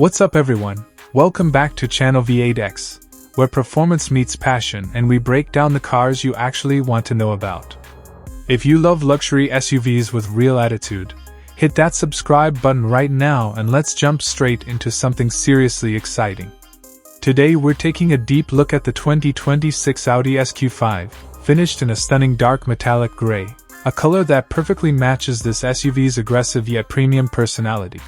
What's up everyone, welcome back to Channel V8X, where performance meets passion and we break down the cars you actually want to know about. If you love luxury SUVs with real attitude, hit that subscribe button right now and let's jump straight into something seriously exciting. Today we're taking a deep look at the 2026 Audi SQ5, finished in a stunning dark metallic gray, a color that perfectly matches this SUV's aggressive yet premium personality.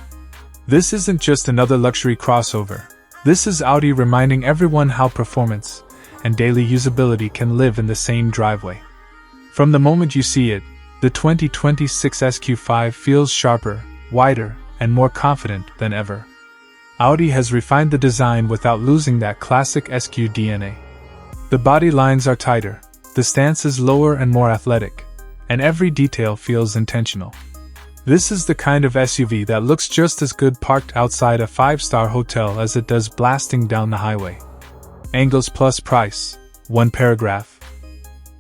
This isn't just another luxury crossover. This is Audi reminding everyone how performance and daily usability can live in the same driveway. From the moment you see it, the 2026 SQ5 feels sharper, wider, and more confident than ever. Audi has refined the design without losing that classic SQ DNA. The body lines are tighter, the stance is lower and more athletic, and every detail feels intentional. This is the kind of SUV that looks just as good parked outside a 5-star hotel as it does blasting down the highway. Angles plus price, one paragraph.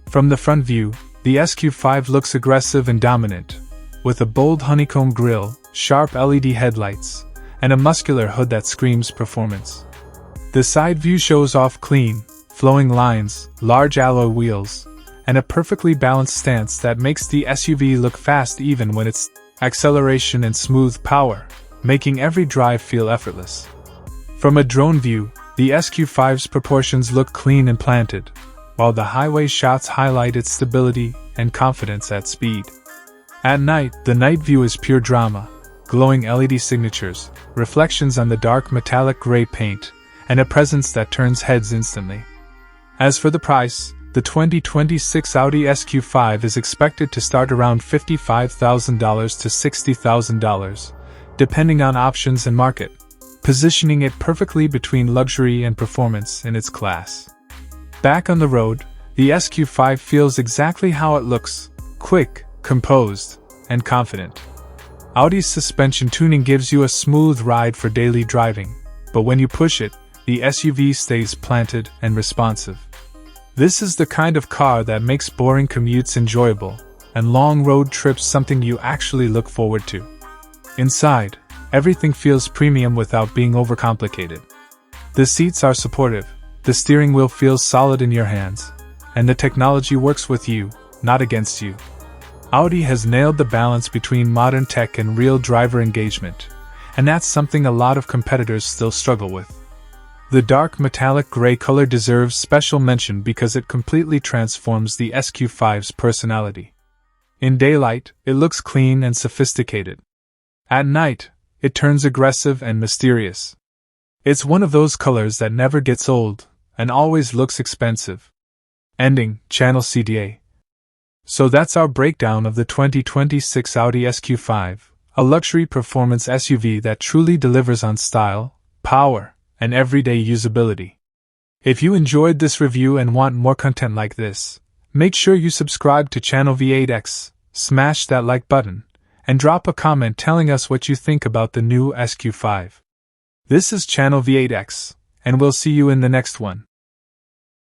From the front view, the SQ5 looks aggressive and dominant, with a bold honeycomb grille, sharp LED headlights, and a muscular hood that screams performance. The side view shows off clean, flowing lines, large alloy wheels, and a perfectly balanced stance that makes the SUV look fast even when it's acceleration and smooth power, making every drive feel effortless. From a drone view, the SQ5's proportions look clean and planted, while the highway shots highlight its stability and confidence at speed. At night, the night view is pure drama, glowing LED signatures, reflections on the dark metallic gray paint, and a presence that turns heads instantly. As for the price, the 2026 Audi SQ5 is expected to start around $55,000 to $60,000, depending on options and market, positioning it perfectly between luxury and performance in its class. Back on the road, the SQ5 feels exactly how it looks: quick, composed, and confident. Audi's suspension tuning gives you a smooth ride for daily driving, but when you push it, the SUV stays planted and responsive. This is the kind of car that makes boring commutes enjoyable, and long road trips something you actually look forward to. Inside, everything feels premium without being overcomplicated. The seats are supportive, the steering wheel feels solid in your hands, and the technology works with you, not against you. Audi has nailed the balance between modern tech and real driver engagement, and that's something a lot of competitors still struggle with. The dark metallic gray color deserves special mention because it completely transforms the SQ5's personality. In daylight, it looks clean and sophisticated. At night, it turns aggressive and mysterious. It's one of those colors that never gets old and always looks expensive. Ending, Channel CDA. So that's our breakdown of the 2026 Audi SQ5, a luxury performance SUV that truly delivers on style, power, and everyday usability. If you enjoyed this review and want more content like this, make sure you subscribe to Channel V8X, smash that like button, and drop a comment telling us what you think about the new SQ5. This is Channel V8X, and we'll see you in the next one.